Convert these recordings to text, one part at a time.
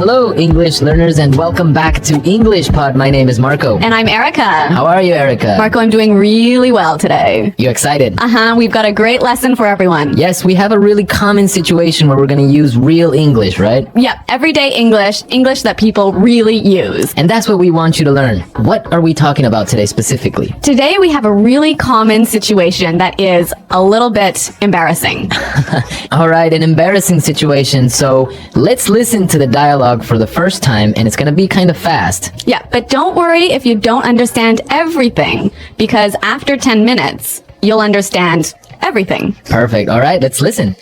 Hello, English learners, and welcome back to English Pod. My name is Marco. And I'm Erica. How are you, Erica? Marco, I'm doing really well today. You excited? We've got a great lesson for everyone. Yes, we have a really common situation where we're going to use real English, right? Yep, everyday English that people really use. And that's what we want you to learn. What are we talking about today specifically? Today we have a really common situation that is a little bit embarrassing. All right, an embarrassing situation. So let's listen to the dialogue for the first time, and it's going to be kind of fast. Yeah, but don't worry if you don't understand everything, because after 10 minutes, you'll understand everything. Perfect. All right, let's listen.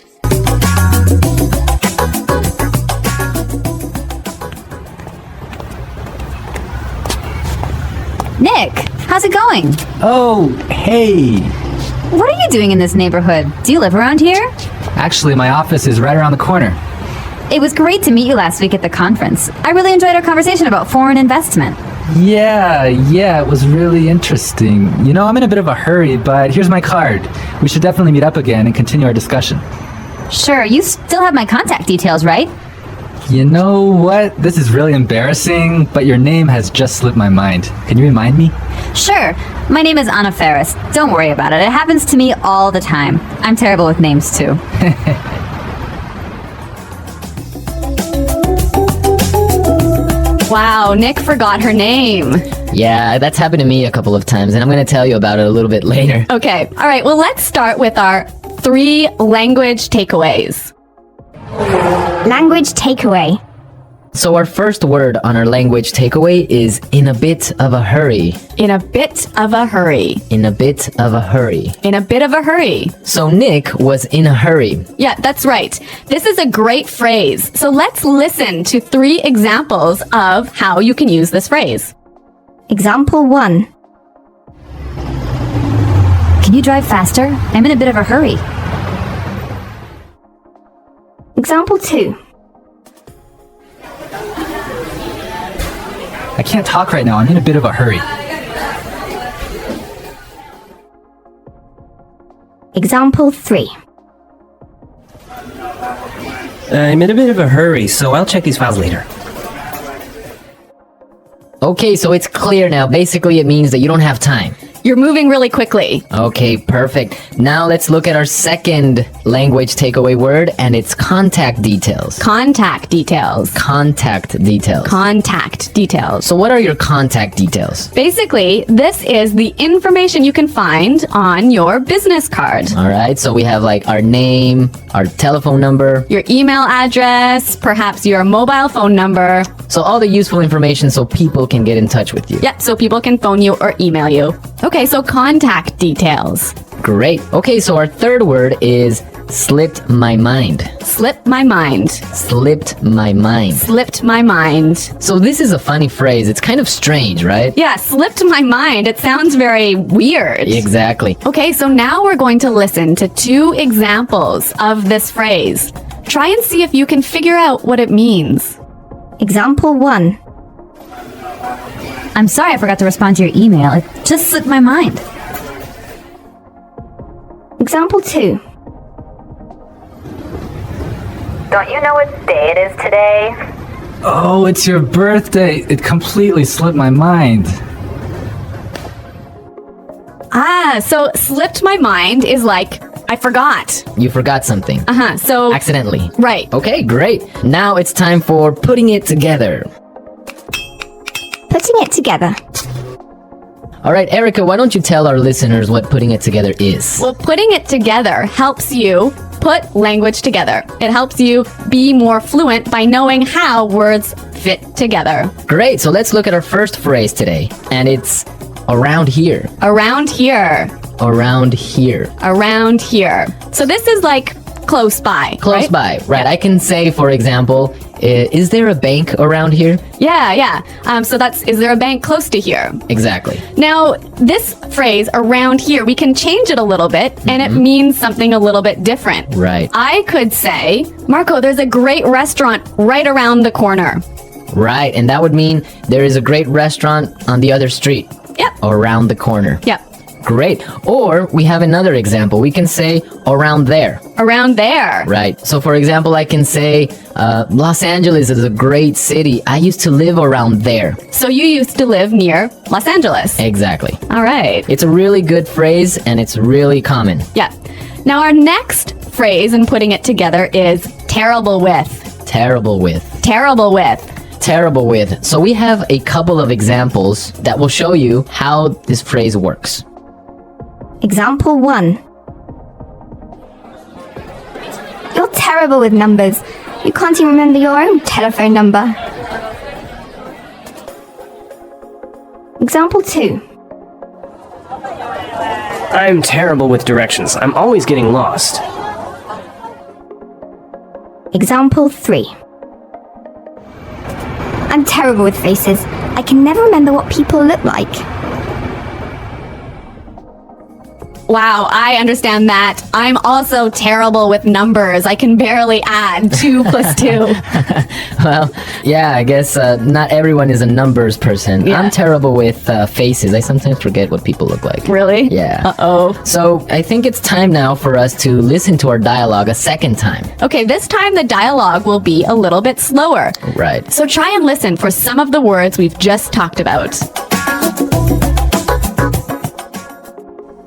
Nick, how's it going? Oh, hey. What are you doing in this neighborhood? Do you live around here? Actually, my office is right around the corner. It was great to meet you last week at the conference. I really enjoyed our conversation about foreign investment. Yeah, it was really interesting. You know, I'm in a bit of a hurry, but here's my card. We should definitely meet up again and continue our discussion. Sure, you still have my contact details, right? You know what? This is really embarrassing, but your name has just slipped my mind. Can you remind me? Sure. My name is Anna Ferris. Don't worry about it. It happens to me all the time. I'm terrible with names, too. Wow, Nick forgot her name. Yeah, that's happened to me a couple of times, and I'm going to tell you about it a little bit later. Okay, all right, well, let's start with our 3 language takeaways. Language takeaway. So our first word on our language takeaway is in a bit of a hurry. In a bit of a hurry. In a bit of a hurry. In a bit of a hurry. So Nick was in a hurry. Yeah, that's right. This is a great phrase. So let's listen to 3 examples of how you can use this phrase. Example 1. Can you drive faster? I'm in a bit of a hurry. Example 2. I can't talk right now. I'm in a bit of a hurry. Example 3. I'm in a bit of a hurry, so I'll check these files later. Okay, so it's clear now. Basically, it means that you don't have time. You're moving really quickly. Okay, perfect. Now let's look at our second language takeaway word, and it's contact details. Contact details. Contact details. Contact details. So what are your contact details? Basically, this is the information you can find on your business card. All right, so we have like our name, our telephone number, Your email address, perhaps your mobile phone number. so all the useful information so people can get in touch with you. Yeah, so people can phone you or email you. Okay, so contact details. Great. Okay, so our third word is slipped my mind. Slipped my mind. Slipped my mind. Slipped my mind. So this is a funny phrase. It's kind of strange, right? Yeah, slipped my mind. It sounds very weird. Exactly. Okay, so now we're going to listen to 2 examples of this phrase. Try and see if you can figure out what it means. Example 1. I'm sorry I forgot to respond to your email. It just slipped my mind. Example 2. Don't you know what day it is today? Oh, it's your birthday. It completely slipped my mind. So slipped my mind is like, I forgot. You forgot something. So, Accidentally. right. Okay, great. Now it's time for putting it together. Putting it together. All right, Erica, why don't you tell our listeners what putting it together is? Well, putting it together helps you put language together. It helps you be more fluent by knowing how words fit together. Great, so let's look at our first phrase today, and it's around here. Around here. Around here. Around here. So this is like close by. Close right? by, right? I can say, for example, is there a bank around here? Yeah. So that's, is there a bank close to here? Exactly. Now, this phrase, around here, we can change it a little bit, and it means something a little bit different. Right. I could say, Marco, there's a great restaurant right around the corner. Right, and that would mean there is a great restaurant on the other street. Yep. Around the corner. Yep. Great. Or we have another example. We can say around there. Around there. Right. So for example, I can say Los Angeles is a great city. I used to live around there. So you used to live near Los Angeles. Exactly. All right. It's a really good phrase and it's really common. Yeah. Now our next phrase in putting it together is terrible with. Terrible with. Terrible with. Terrible with. So we have a couple of examples that will show you how this phrase works. Example 1. You're terrible with numbers. You can't even remember your own telephone number. Example 2. I'm terrible with directions. I'm always getting lost. Example 3. I'm terrible with faces. I can never remember what people look like. Wow, I understand that. I'm also terrible with numbers. I can barely add 2 plus 2. Well, yeah, I guess not everyone is a numbers person. Yeah. I'm terrible with faces. I sometimes forget what people look like. Really? Yeah. Uh-oh. So I think it's time now for us to listen to our dialogue a second time. Okay, this time the dialogue will be a little bit slower. Right. So try and listen for some of the words we've just talked about.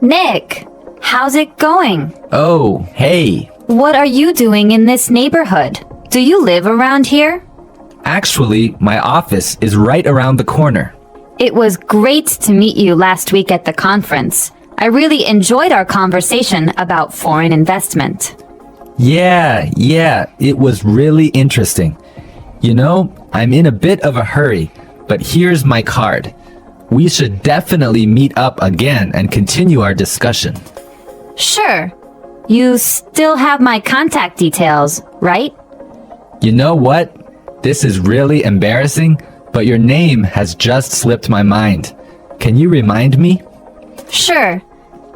Nick, how's it going? Oh, hey. What are you doing in this neighborhood? Do you live around here? Actually, my office is right around the corner. It was great to meet you last week at the conference. I really enjoyed our conversation about foreign investment. Yeah, it was really interesting. You know, I'm in a bit of a hurry, but here's my card. We should definitely meet up again and continue our discussion. Sure. You still have my contact details, right? You know what? This is really embarrassing, but your name has just slipped my mind. Can you remind me? Sure.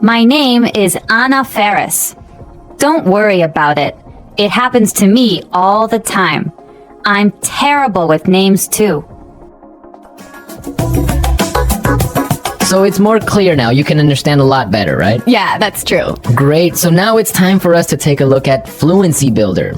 My name is Anna Ferris. Don't worry about it. It happens to me all the time. I'm terrible with names too. So it's more clear now. You can understand a lot better, right? Yeah, that's true. Great. So now it's time for us to take a look at Fluency Builder.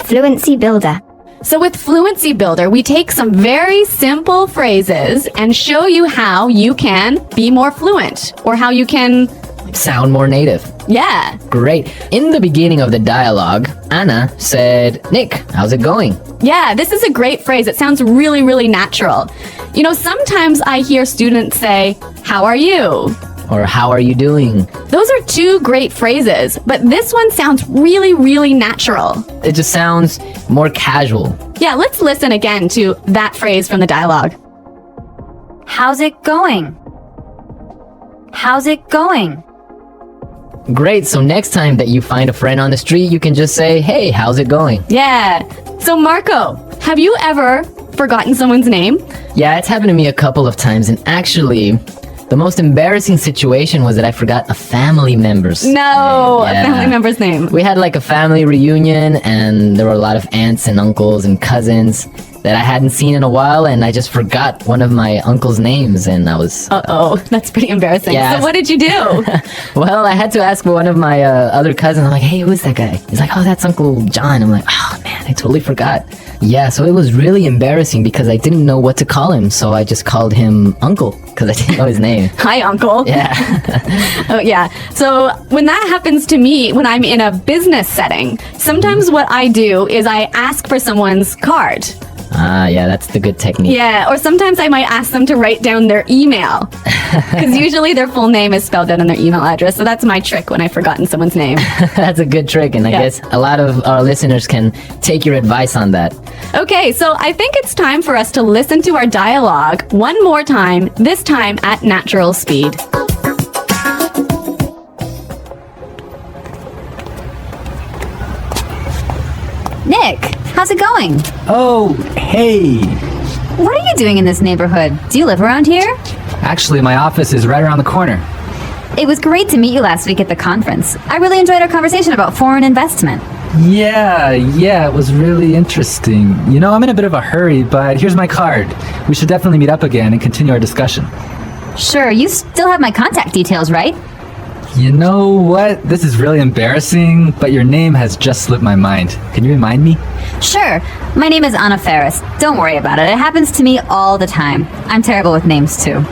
Fluency Builder. So with Fluency Builder, we take some very simple phrases and show you how you can be more fluent or how you can, Sound more native. yeah. Great. In the beginning of the dialogue, Anna said, Nick, how's it going? Yeah, this is a great phrase. It sounds really, really natural. You know, sometimes I hear students say, how are you? Or how are you doing? Those are 2 great phrases, but this one sounds really, really natural. It just sounds more casual. Yeah, let's listen again to that phrase from the dialogue. How's it going? How's it going? Great. So next time that you find a friend on the street, you can just say, hey, how's it going? Yeah. So Marco, have you ever forgotten someone's name? Yeah, it's happened to me a couple of times. And actually, the most embarrassing situation was that I forgot a family member's No, name. a Yeah. family member's name. We had like a family reunion and there were a lot of aunts and uncles and cousins that I hadn't seen in a while, and I just forgot one of my uncle's names, and I was... Uh-oh, that's pretty embarrassing. Yeah. So what did you do? Well, I had to ask one of my other cousins. I'm like, hey, who's that guy? He's like, oh, that's Uncle John. I'm like, oh, man, I totally forgot. Yeah, so it was really embarrassing because I didn't know what to call him, so I just called him Uncle because I didn't know his name. Hi, Uncle. Yeah. Oh, yeah. So when that happens to me, when I'm in a business setting, sometimes what I do is I ask for someone's card. Ah, yeah, that's the good technique. Yeah, or sometimes I might ask them to write down their email. Because usually their full name is spelled out on their email address. So that's my trick when I've forgotten someone's name. That's a good trick, and I Yeah. guess a lot of our listeners can take your advice on that. Okay, so I think it's time for us to listen to our dialogue one more time, this time at natural speed. Nick, how's it going? Oh, hey. What are you doing in this neighborhood? Do you live around here? Actually, my office is right around the corner. It was great to meet you last week at the conference. I really enjoyed our conversation about foreign investment. Yeah, it was really interesting. You know, I'm in a bit of a hurry, but here's my card. We should definitely meet up again and continue our discussion. Sure, you still have my contact details, right? You know what? This is really embarrassing, but your name has just slipped my mind. Can you remind me? Sure. My name is Anna Ferris. Don't worry about it. It happens to me all the time. I'm terrible with names, too.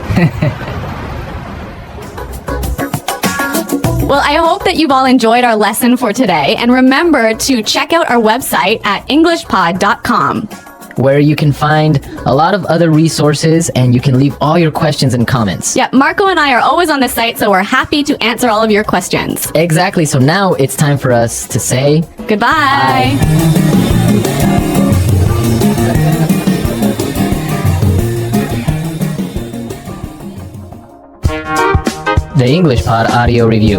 Well, I hope that you've all enjoyed our lesson for today, and remember to check out our website at englishpod.com, where you can find a lot of other resources and you can leave all your questions and comments. Yeah, Marco and I are always on the site, so we're happy to answer all of your questions. Exactly. So now it's time for us to say Goodbye. The English Pod Audio Review.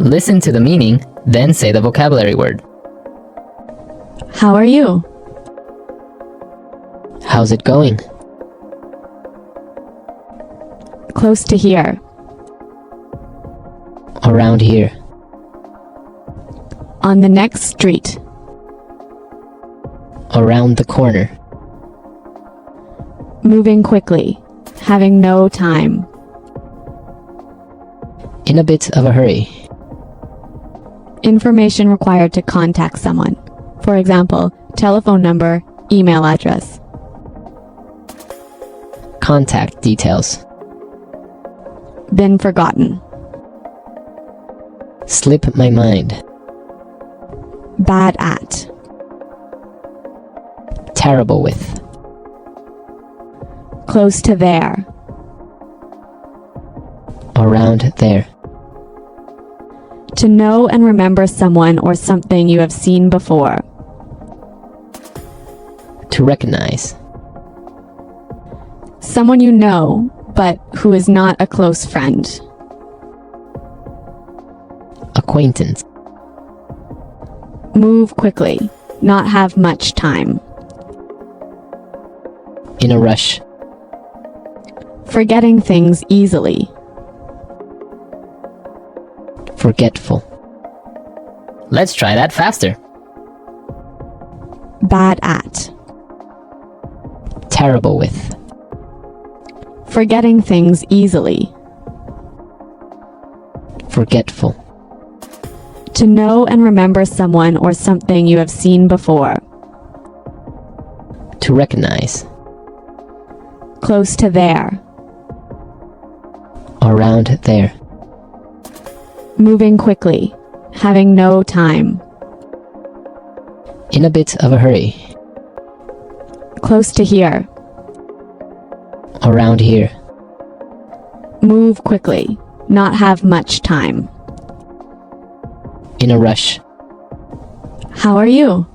Listen to the meaning, then say the vocabulary word. How are you? How's it going? Close to here. Around here. On the next street. Around the corner. Moving quickly. Having no time. In a bit of a hurry. Information required to contact someone. For example, telephone number, email address. Contact details. Been forgotten. Slip my mind. Bad at. Terrible with. Close to there. Around there. To know and remember someone or something you have seen before. To recognize. Someone you know, but who is not a close friend. Acquaintance. Move quickly. Not have much time. In a rush. Forgetting things easily. Forgetful. Let's try that faster. Bad at. Terrible with. Forgetting things easily. Forgetful. To know and remember someone or something you have seen before. To recognize. Close to there. Around there. Moving quickly. Having no time. In a bit of a hurry. Close to here. Around here. Move quickly. Not have much time. In a rush. How are you?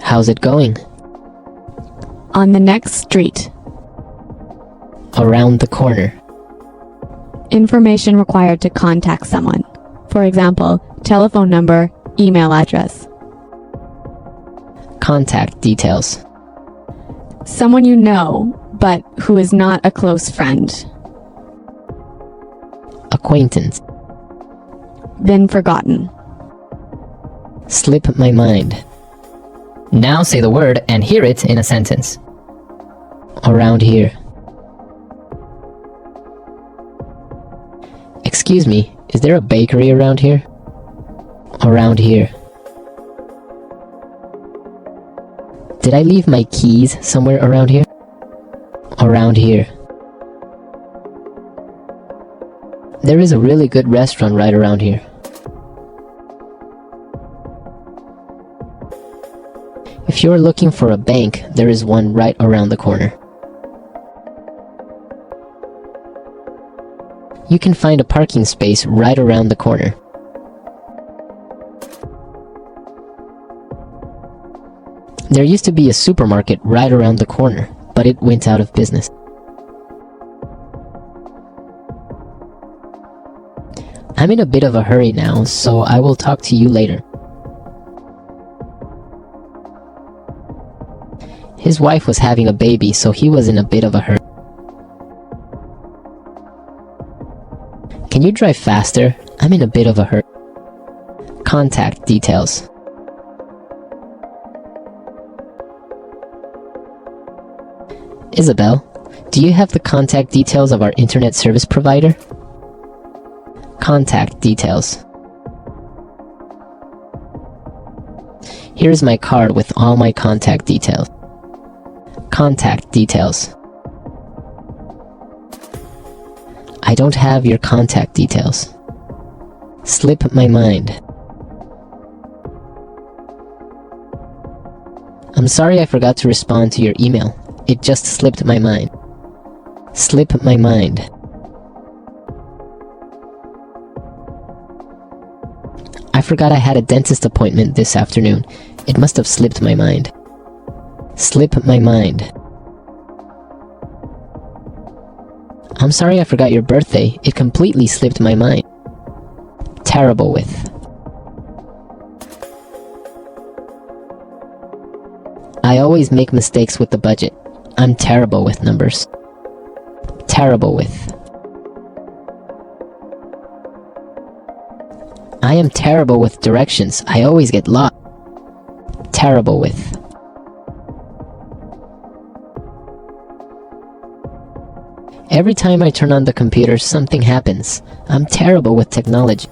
How's it going? On the next street. Around the corner. Information required to contact someone. For example, telephone number, email address. Contact details. Someone you know, but who is not a close friend. Acquaintance. Been forgotten. Slip my mind. Now say the word and hear it in a sentence. Around here. Excuse me, is there a bakery around here? Around here. Did I leave my keys somewhere around here? Around here. There is a really good restaurant right around here. If you're looking for a bank, there is one right around the corner. You can find a parking space right around the corner. There used to be a supermarket right around the corner, but it went out of business. I'm in a bit of a hurry now, so I will talk to you later. His wife was having a baby, so he was in a bit of a hurry. Can you drive faster? I'm in a bit of a hurry. Contact details. Isabel, Do you have the contact details of our internet service provider? Contact details. Here's my card with all my contact details. Contact details. I don't have your contact details. Slip my mind. I'm sorry I forgot to respond to your email. It just slipped my mind. Slip my mind. I forgot I had a dentist appointment this afternoon. It must have slipped my mind. Slip my mind. I'm sorry I forgot your birthday. It completely slipped my mind. Terrible with. I always make mistakes with the budget. I'm terrible with numbers. Terrible with. I am terrible with directions. I always get lost. Terrible with. Every time I turn on the computer, something happens. I'm terrible with technology.